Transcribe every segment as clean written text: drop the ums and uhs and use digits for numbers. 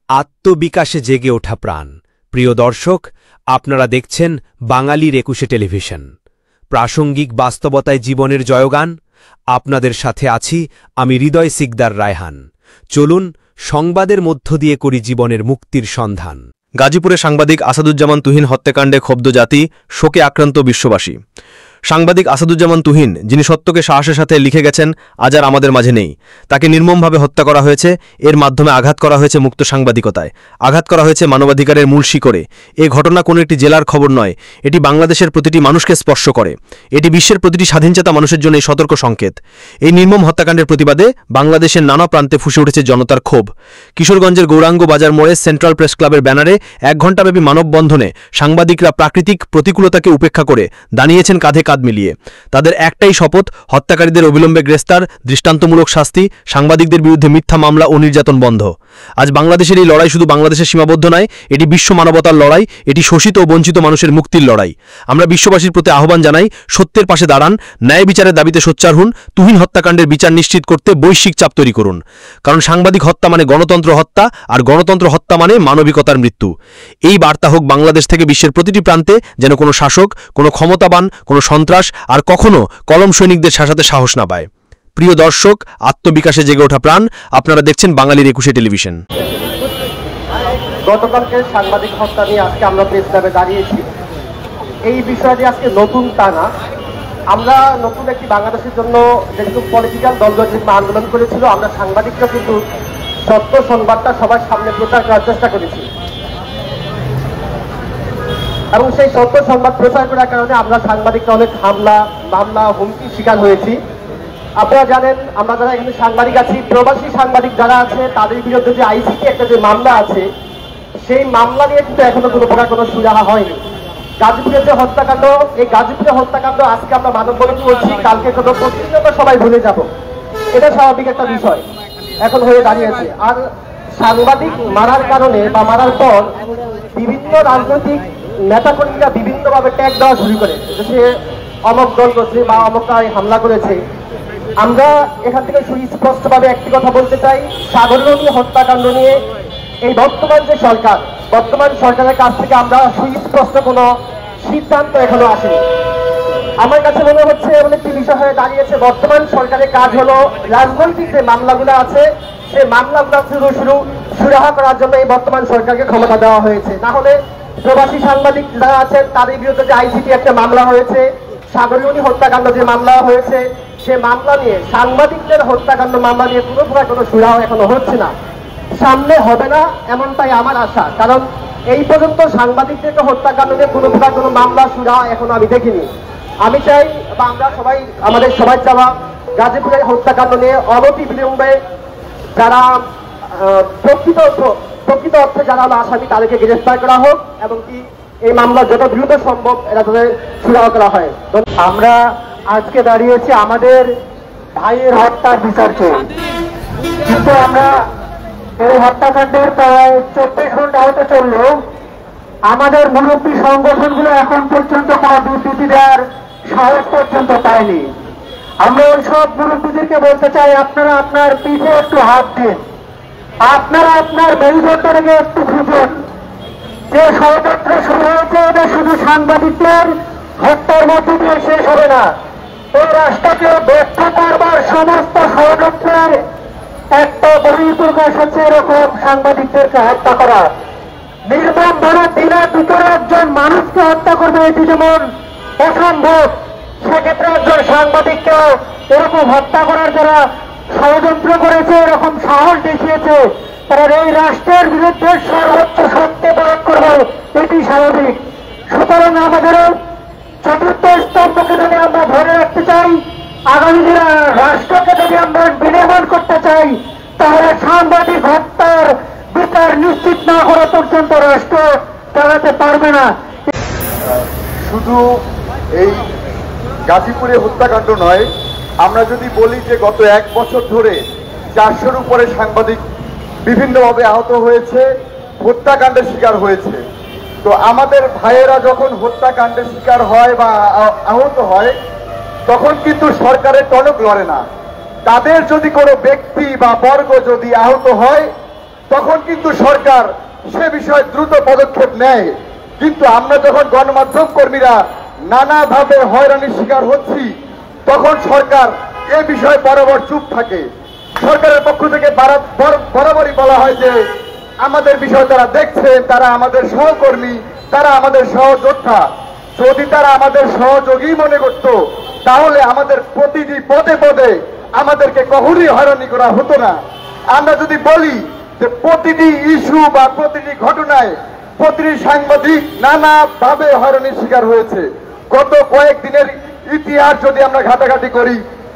আত্মবিকাশে জেগে ওঠা প্রাণ। প্রিয় দর্শক, আপনারা দেখছেন বাঙালির ২১ টেলিভিশন। প্রাসঙ্গিক বাস্তবতায় জীবনের জয়গান। আপনাদের সাথে আছি আমি হৃদয় সিকদার রায়হান। চলুন সংবাদের মধ্য দিয়ে করি জীবনের মুক্তির সন্ধান। গাজীপুরে সাংবাদিক আসাদুজ্জামান তুহিন হত্যাকাণ্ডে ক্ষুব্ধ জাতি, শোকে আক্রান্ত বিশ্ববাসী। সাংবাদিক আসাদুজ্জামান তুহিন, যিনি সত্যকে সাহসের সাথে লিখে গেছেন আজ আর আমাদের মাঝে নেই, তাকে নির্মমভাবে হত্যা করা হয়েছে। এর মাধ্যমে আঘাত করা হয়েছে মুক্ত সাংবাদিকতায়, আঘাত করা হয়েছে মানবাধিকারের মূল শিকড়ে। এ ঘটনা কোনো একটি জেলার খবর নয়, এটি বাংলাদেশের প্রতিটি মানুষকে স্পর্শ করে। এটি বিশ্বের প্রতিটি স্বাধীনচেতা মানুষের জন্য সতর্ক সংকেত। এই নির্মম হত্যাকাণ্ডের প্রতিবাদে বাংলাদেশের নানা প্রান্তে ফুসে উঠেছে জনতার ক্ষোভ। কিশোরগঞ্জের গৌরাঙ্গ বাজার মোড়ে সেন্ট্রাল প্রেস ক্লাবের ব্যানারে ১ ঘণ্টাব্যাপী মানববন্ধনে সাংবাদিকরা প্রাকৃতিক প্রতিকূলতাকে উপেক্ষা করে দাঁড়িয়েছেন কাঁধে কাঁধ মিলিয়ে। তাদের একটাই শপথ, হত্যাকারীদের অবিলম্বে গ্রেফতার, দৃষ্টান্তমূলক শাস্তি, সাংবাদিকদের বিরুদ্ধে মিথ্যা মামলা ও নির্যাতন বন্ধ। আজ বাংলাদেশের এই লড়াই শুধু বাংলাদেশের সীমাবদ্ধ নয়, এটি বিশ্ব মানবতার লড়াই, এটি শোষিত ও বঞ্চিত মানুষের মুক্তির লড়াই। আমরা বিশ্ববাসীর প্রতি আহ্বান জানাই, সত্যের পাশে দাঁড়ান, ন্যায় বিচারের দাবিতে সোচ্চার হন, তুহিন হত্যাকাণ্ডের বিচার নিশ্চিত করতে বৈশ্বিক চাপ তৈরি করুন। কারণ সাংবাদিক হত্যা মানে গণতন্ত্র হত্যা, আর গণতন্ত্র হত্যা মানে মানবিকতার মৃত্যু। এই বার্তা হোক বাংলাদেশ থেকে বিশ্বের প্রতিটি প্রান্তে, যেন কোনো শাসক, কোনো ক্ষমতাবান, কোনো সন্ত্রাস আর কখনো কলম সৈনিকদের শাসাতে সাহস না পায়। প্রিয় দর্শক, আত্মবিকাশে জেগে ওঠা প্রাণ, আপনারা দেখছেন বাঙালির ২১ টেলিভিশন। গতকালকে সাংবাদিক হত্যা নিয়ে আজকে আমরা প্রেস ক্লাবে দাঁড়িয়েছি। এই বিষয়টি আজকে নতুন তা না, আমরা নতুন একটি বাংলাদেশের জন্য যেহেতু পলিটিক্যাল দলগুলো যেরকম আন্দোলন করেছিল, আমরা সাংবাদিকরা কিন্তু সত্য সংবাদটা সবার সামনে প্রচার করার চেষ্টা করেছি এবং সেই সত্য সংবাদ প্রচার করার কারণে আমরা সাংবাদিকরা অনেক হামলা, মামলা, হুমকির শিকার হয়েছি। আপনারা জানেন, আমরা যারা এখানে সাংবাদিক আছি, প্রবাসী সাংবাদিক যারা আছে, তাদের বিরুদ্ধে যে আইসিটি একটা যে মামলা আছে, সেই মামলা নিয়ে কিন্তু এখনো কোনো প্রকার কোনো সুরাহা হয়নি। গাজীপুরের যে হত্যাকাণ্ড, এই গাজীপুরের হত্যাকাণ্ড আজকে আমরা মানববন্ধন করছি, কালকে কোনো প্রতিনিয়ত সবাই ভুলে যাব, এটা স্বাভাবিক একটা বিষয় এখন হয়ে দাঁড়িয়েছে। আর সাংবাদিক মারার কারণে বা মারার পর বিভিন্ন রাজনৈতিক নেতাকর্মীরা বিভিন্নভাবে ট্যাগ দেওয়া শুরু করে, সে অমক দল করছে বা অমকায় হামলা করেছে। আমরা এখান থেকে সুস্পষ্টভাবে একটি কথা বলতে চাই, সাগররনী হত্যাকাণ্ড নিয়ে এই বর্তমান যে সরকার, বর্তমান সরকারের কাছ থেকে আমরা সুস্পষ্ট কোনো সিদ্ধান্ত এখনো আসেনি। আমার কাছে মনে হচ্ছে এমন একটি বিষয় হয়ে দাঁড়িয়েছে, বর্তমান সরকারের কাজ হলো রাজনৈতিক যে মামলাগুলো আছে, সেই মামলাগুলো সুরাহা করার জন্য এই বর্তমান সরকারকে ক্ষমতা দেওয়া হয়েছে। না হলে প্রবাসী সাংবাদিক যারা আছেন তাদের বিরুদ্ধে যে আইসিটি একটা মামলা হয়েছে, সাগররনী হত্যাকাণ্ড যে মামলা হয়েছে, সে মামলা নিয়ে, সাংবাদিকদের হত্যাকাণ্ড মামলা নিয়ে কোনো প্রকার কোনো সুরাহা এখনো হচ্ছে না, সামনে হবে না এমনটাই আমার আশা। কারণ এই পর্যন্ত সাংবাদিকদেরকে হত্যাকাণ্ড নিয়ে কোনো প্রকার কোনো মামলা সুরাহা এখনো আমি দেখিনি। আমি চাই, বা আমরা সবাই, আমাদের সবাই চাওয়া, গাজীপুরের হত্যাকাণ্ড নিয়ে অনতি বিলম্বে যারা প্রকৃত অর্থে যারা হলো আসামি, তাদেরকে গ্রেফতার করা হোক এবং কি এই মামলা যত দ্রুত সম্ভব এটা তাদের সুরাহা করা হয়। আমরা আজকে দাঁড়িয়েছি আমাদের ভাইয়ের হত্যার বিচার চেয়ে, কিন্তু আমরা এই হত্যাকাণ্ডের প্রায় ২৪ ঘন্টা হতে চললেও আমাদের মুরব্বী সংগঠনগুলো এখন পর্যন্ত কোনো বিবৃতি দেওয়ার সাহস পর্যন্ত পায়নি। আমরা ওই সব মুরব্বীদেরকে বলতে চাই, আপনারা আপনার পিঠে একটু হাত দিন, আপনারা আপনার মেরুদণ্ডটাকে একটু খুঁজুন। যে ষড়যন্ত্র শুরু হয়েছে, এটা শুধু সাংবাদিকদের হত্যার মধ্যে দিয়ে শেষ হবে না, এই রাষ্ট্রকে ব্যর্থ করবার সমস্ত ষড়যন্ত্রের একটা বহিঃপ্রকাশ হচ্ছে এরকম সাংবাদিকদেরকে হত্যা করা। নির্মম ভাবে দিনের ভিতরে একজন মানুষকে হত্যা করবে, এটি যেমন অসম্ভব, সেক্ষেত্রে একজন সাংবাদিককে এরকম হত্যা করার যারা ষড়যন্ত্র করেছে, এরকম সাহস দেখিয়েছে, তারা এই রাষ্ট্রের বিরুদ্ধে সর্বোচ্চ শক্তি প্রয়োগ করবে, এটি স্বাভাবিক। সুতরাং আমাদের চতুর্থ স্তম্ভকে যদি আমরা ধরে রাখতে চাই, আগামী দিনে রাষ্ট্রকে যদি আমরা বিনির্মাণ করতে চাই, তাহলে সাংবাদিক হত্যার বিচার নিশ্চিত না করা পর্যন্ত রাষ্ট্র চালাতে পারবে না। শুধু এই গাজীপুরে হত্যাকাণ্ড নয়, আমরা যদি বলি যে গত ১ বছর ধরে ৪০০-র উপরে সাংবাদিক বিভিন্নভাবে আহত হয়েছে, হত্যাকাণ্ডের শিকার হয়েছে। তো আমাদের ভাইয়েরা যখন হত্যাকাণ্ডের শিকার হয় বা আহত হয়, তখন কিন্তু সরকারের টনক লড়ে না। তাদের যদি কোনো ব্যক্তি বা বর্গ যদি আহত হয়, তখন কিন্তু সরকার সে বিষয়ে দ্রুত পদক্ষেপ নেয়। কিন্তু আমরা যখন গণমাধ্যম কর্মীরা নানাভাবে হয়রানির শিকার হচ্ছি, তখন সরকার এ বিষয়ে বরাবর চুপ থাকে। সরকারের পক্ষ থেকে বরাবরই বলা হয় যে আমাদের বিষয় তারা দেখছেন, তারা আমাদের সহকর্মী, তারা আমাদের সহযোদ্ধা। যদি তারা আমাদের সহযোগী মনে করত, তাহলে আমাদের প্রতিটি পদে পদে আমাদেরকে কখনই হয়রানি করা হতো না। আমরা যদি বলি যে প্রতিটি ইস্যু বা প্রতিটি ঘটনায় প্রতিটি সাংবাদিক নানাভাবে হয়রানির শিকার হয়েছে। গত কয়েকদিনের ইতিহাস যদি আমরা ঘাটাঘাটি করি,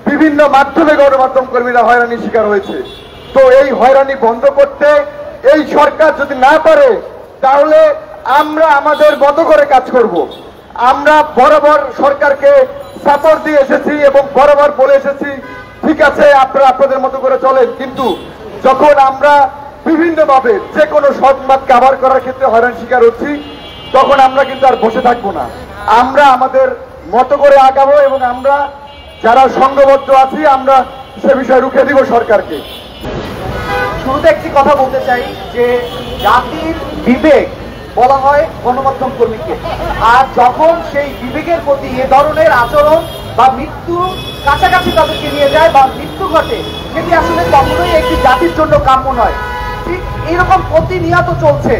বিভিন্ন মাধ্যমে গণমাধ্যম কর্মীরা হয়রানির শিকার হয়েছে। তো এই হয়রানি বন্ধ করতে এই সরকার যদি না পারে, তাহলে আমরা আমাদের মতো করে কাজ করব। আমরা বরাবর সরকারকে সাপোর্ট দিয়ে এসেছি এবং বরাবর বলে এসেছি, ঠিক আছে আপনারা আপনাদের মতো করে চলেন। কিন্তু যখন আমরা বিভিন্নভাবে যে কোনো সংবাদ কাভার করার ক্ষেত্রে হয়রান শিকার হচ্ছি, তখন আমরা কিন্তু আর বসে থাকবো না। আমরা আমাদের মতো করে আগাবো এবং আমরা যারা সংঘবদ্ধ আছি আমরা সে বিষয়ে রুখে দিব সরকারকে। শুরুতে একটি কথা বলতে চাই যে জাতির বিবেক বলা হয় গণমাধ্যম কর্মীকে, আর যখন সেই বিবেকের প্রতি এ ধরনের আচরণ বা মৃত্যু কাছাকাছি তাদেরকে নিয়ে যায় বা মৃত্যু ঘটে, সেটি আসলে কখনোই একটি জাতির জন্য কাম্য নয়। ঠিক এইরকম প্রতিনিয়ত চলছে।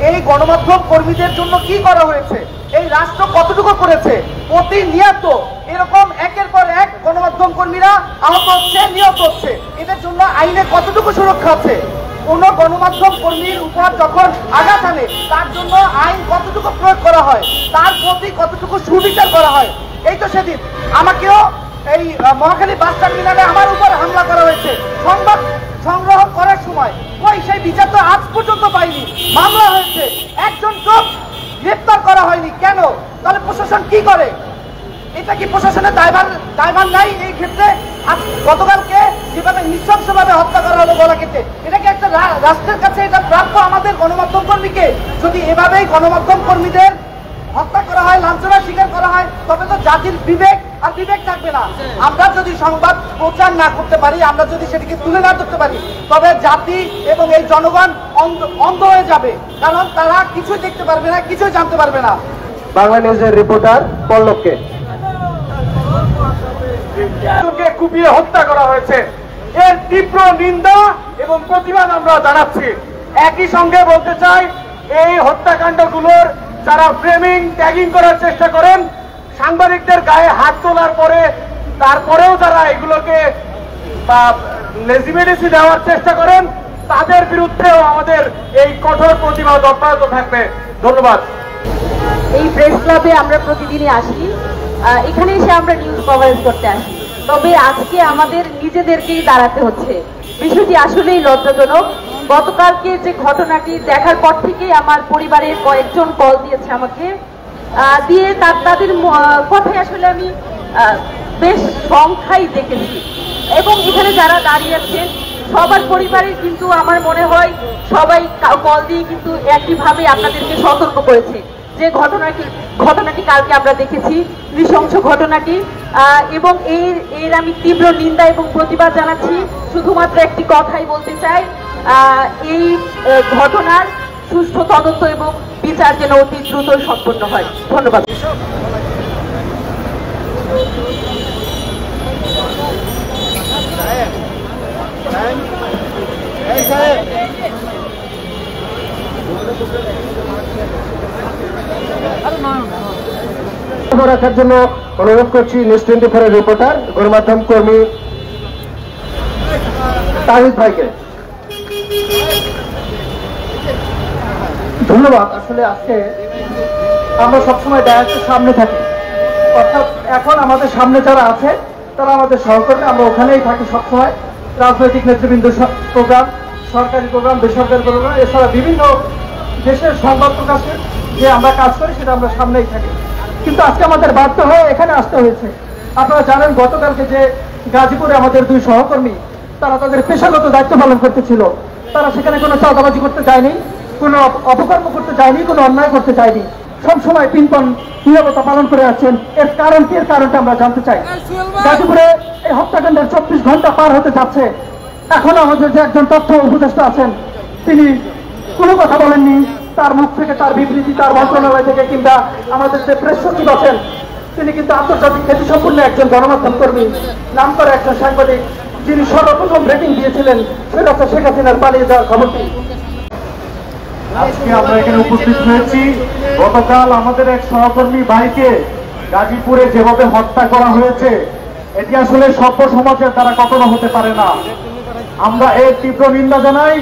এই গণমাধ্যম কর্মীদের জন্য কি করা হয়েছে, এই রাষ্ট্র কতটুকু করেছে? প্রতিনিয়ত এরকম একের পর এক গণমাধ্যম কর্মীরা আহত হচ্ছে, নিহত হচ্ছে। এদের জন্য আইনে কতটুকু সুরক্ষা আছে? কোন গণমাধ্যম কর্মীর উপর যখন আঘাত আনে, তার জন্য আইন কতটুকু প্রয়োগ করা হয়, তার প্রতি কতটুকু সুবিচার করা হয়? এই তো সেদিন আমাকেও এই মহাখালী বাস টার্মিনালে আমার উপর হামলা করা হয়েছে সংবাদ সংগ্রহ করার সময়। ওই সেই বিচার তো আজ পর্যন্ত পাইনি। মামলা হয়েছে, একজন লোক গ্রেপ্তার করা হয়নি। কেন? তাহলে প্রশাসন কি করে? এটা কি প্রশাসনের দায়ভার নাই এই ক্ষেত্রে? গতকালকে যেভাবে নৃশংসভাবে হত্যা করা হলো গলা কেটে, এটা কি একটা রাষ্ট্রের কাছে এটা প্রাপ্য আমাদের গণমাধ্যম কর্মীকে? যদি এভাবেই গণমাধ্যম কর্মীদের হত্যা করা হয়, লাঞ্ছনার শিকার করা হয়, তবে তো জাতির বিবেক আর বিবেক থাকবে না। আমরা যদি সংবাদ প্রচার না করতে পারি, আমরা যদি সেটিকে তুলে না ধরতে পারি, তবে জাতি এবং এই জনগণ অন্ধ হয়ে যাবে। কারণ তারা কিছুই দেখতে পারবে না, কিছুই জানতে পারবে না। বাংলা নিউজের রিপোর্টার পল্লবকে কুপিয়ে হত্যা করা হয়েছে, এর তীব্র নিন্দা এবং প্রতিবাদ আমরা জানাচ্ছি। একই সঙ্গে বলতে চাই, এই হত্যাকাণ্ডগুলোর যারা ফ্রেমিং ট্যাগিং করার চেষ্টা করেন, সাংবাদিকদের গায়ে হাত তোলার পরে তারপরেও যারা এগুলোকে লেজিটিমেসি দেওয়ার চেষ্টা করেন, তাদের বিরুদ্ধেও আমাদের এই কঠোর প্রতিবাদ অব্যাহত থাকবে। ধন্যবাদ। এই প্রেস ক্লাবে আমরা প্রতিদিনই আসি, এখানে এসে আমরা নিউজ কভারেজ করতে আসি। তবে আজকে আমাদের নিজেদেরকেই দাঁড়াতে হচ্ছে। বিষয়টি আসলেই লজ্জাজনক। গতকালকে যে ঘটনাটি দেখার পর থেকেই আমার পরিবারের কয়েকজন কল দিয়েছে আমাকে, দিয়ে তাদের কথায় আসলে আমি বেশ সংখ্যাই দেখেছি। এবং এখানে যারা দাঁড়িয়ে আছেন সবার পরিবারের কিন্তু আমার মনে হয় সবাই কল দিয়ে কিন্তু একইভাবে আপনাদেরকে সতর্ক করেছে যে ঘটনাটি কালকে আমরা দেখেছি, নৃশংস ঘটনাটি। এবং এর আমি তীব্র নিন্দা এবং প্রতিবাদ জানাচ্ছি। শুধুমাত্র একটি কথাই বলতে চাই, এই ঘটনার সুষ্ঠু তদন্ত এবং বিচার যেন অতি দ্রুত সম্পন্ন হয়। ধন্যবাদ। রাখার জন্য অনুরোধ করছি নিউজ 24 এর রিপোর্টার গণমাধ্যম কর্মী তাহিদ ভাইকে। ধন্যবাদ। আসলে আজকে আমরা সবসময় ডায়াসের সামনে থাকি, অর্থাৎ এখন আমাদের সামনে যারা আছে তারা আমাদের সহকর্মী, আমরা ওখানেই থাকি সবসময়। রাজনৈতিক নেতৃবৃন্দ প্রোগ্রাম, সরকারি প্রোগ্রাম, বেসরকারি প্রোগ্রাম, এছাড়া বিভিন্ন দেশের সংবাদ প্রকাশের যে আমরা কাজ করি সেটা আমরা সামনেই থাকি। কিন্তু আজকে আমাদের বাধ্য হয়ে এখানে আসতে হয়েছে। আপনারা জানেন গতকালকে যে গাজীপুরে আমাদের দুই সহকর্মী তারা তাদের পেশাগত দায়িত্ব পালন করতেছিল, তারা সেখানে কোনো চাঁদাবাজি করতে চায়নি, কোনো অপকর্ম করতে চায়নি, কোনো অন্যায় করতে চায়নি, সবসময় পিনপন নীরবতা পালন করে আছেন। এর কারণ কি? এর কারণটা আমরা জানতে চাই। গাজীপুরে এই হত্যাকাণ্ডের 24 ঘন্টা পার হতে যাচ্ছে, এখন আমাদের যে একজন তথ্য উপদেষ্টা আছেন তিনি কোনো কথা বলেননি। তার মুখ থেকে, তার বিবৃতি, তার মন্ত্রণালয় থেকে কিংবা আমাদের যে প্রেস সচিব আছেন, তিনি কিন্তু আন্তর্জাতিক খ্যাতিসম্পন্ন একজন গণমাধ্যম কর্মী, নাম করা একজন সাংবাদিক, যিনি সর্বপ্রথম রেটিং দিয়েছিলেন সেটা শেখ হাসিনার পালিয়ে যাওয়ার খবরটি। আজকে আমরা এখানে উপস্থিত হয়েছি, গতকাল আমাদের এক সহকর্মী ভাইকে গাজীপুরে যেভাবে হত্যা করা হয়েছে, এটি আসলে সভ্য সমাজের দ্বারা কখনো হতে পারে না। আমরা এর তীব্র নিন্দা জানাই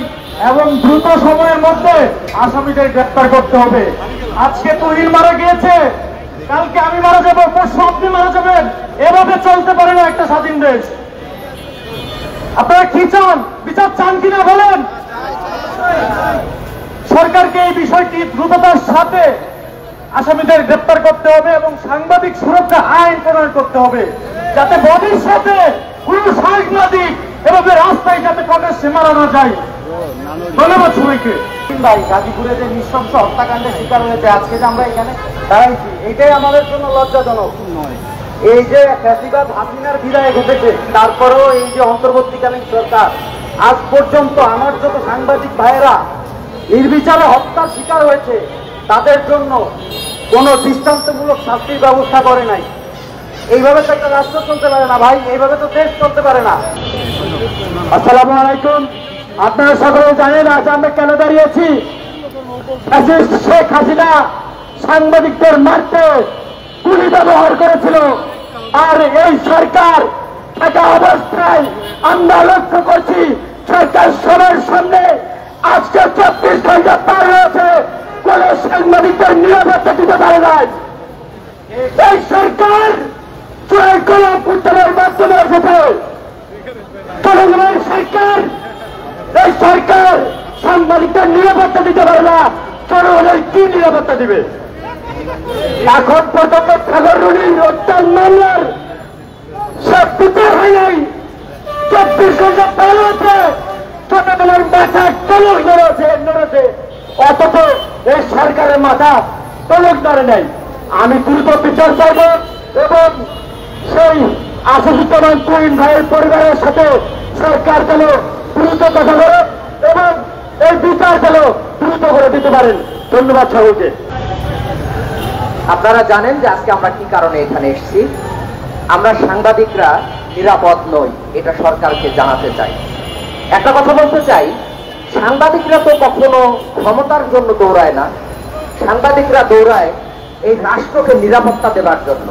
এবং দ্রুত সময়ের মধ্যে আসামিদের গ্রেপ্তার করতে হবে। আজকে তুহিন মারা গিয়েছে, কালকে আমি মারা যাবো, পরশু আপনি মারা যাবেন। এভাবে চলতে পারে না একটা স্বাধীন দেশ। আপনারা কি চান? বিচার চান কিনা বলেন? সরকারকে এই বিষয়টি দ্রুততার সাথে আসামিদের গ্রেপ্তার করতে হবে এবং সাংবাদিক সুরক্ষা আইন প্রণয়ন করতে হবে, যাতে ভবিষ্যতে কোন সাংবাদিক এভাবে রাস্তায় যাতে প্রকাশ্যে মারা না যায়। ধন্যবাদ সবাইকে। ভাই, গাজীপুরে যে নৃশংস হত্যাকাণ্ডের শিকার হয়েছে, আজকে যে আমরা এখানে দাঁড়াইছি, এটাই আমাদের জন্য লজ্জাজনক। এই যে ফ্যাসিবাদ হাসিনার বিদায় ঘটেছে, তারপরেও এই যে অন্তর্বর্তীকালীন সরকার আজ পর্যন্ত আমার যত সাংবাদিক ভাইয়েরা নির্বিচারে হত্যার শিকার হয়েছে, তাদের জন্য কোনো দৃষ্টান্তমূলক শাস্তির ব্যবস্থা করে নাই। এইভাবে তো একটা রাষ্ট্র চলতে পারে না ভাই, এইভাবে তো দেশ চলতে পারে না। আসসালামু আলাইকুম। আপনারা সকলে জানেন আজ আমরা কেন দাঁড়িয়েছি। শেখ হাসিনা সাংবাদিকদের মারতে গুলি ব্যবহার করেছিল, আর এই সরকার থাকা অবস্থায় আমরা লক্ষ্য করছি সরকার সবার সামনে আজকে 24 ঘন্টা পার হয়েছে, কোন সাংবাদিকদের নিরাপত্তা দিতে পারে নাই। এই সরকার চোরের কলা পুত্রের মাধ্যমে এসেছে, জনগণের সরকার। এই সরকার সাংবাদিকদের নিরাপত্তা দিতে পারে না, জনগণের কি নিরাপত্তা দিবে? এখন পর্যন্ত খাগর রুনির হত্যার মামলার সব বিচার হয় নাই। 24 ঘন্টা পার হয়েছে, জনগণের মাথা টলক নড়েছে, অথচ এই সরকারের মাথা টলক নড়ে নাই। আমি দ্রুত বিচার করব এবং সেই আসাদুজ্জামান তুহিন ভাইয়ের পরিবারের সাথে সরকার যেন দ্রুত কথা বলে এবং এই বিচার যেন দ্রুত করে দিতে পারেন। ধন্যবাদ সকলকে। আপনারা জানেন যে আজকে আমরা কি কারণে এখানে এসেছি। আমরা সাংবাদিকরা নিরাপদ নই, এটা সরকারকে জানাতে চাই। একটা কথা বলতে চাই, সাংবাদিকরা তো কখনো ক্ষমতার জন্য দৌড়ায় না, সাংবাদিকরা দৌড়ায় এই রাষ্ট্রকে নিরাপত্তা দেওয়ার জন্য।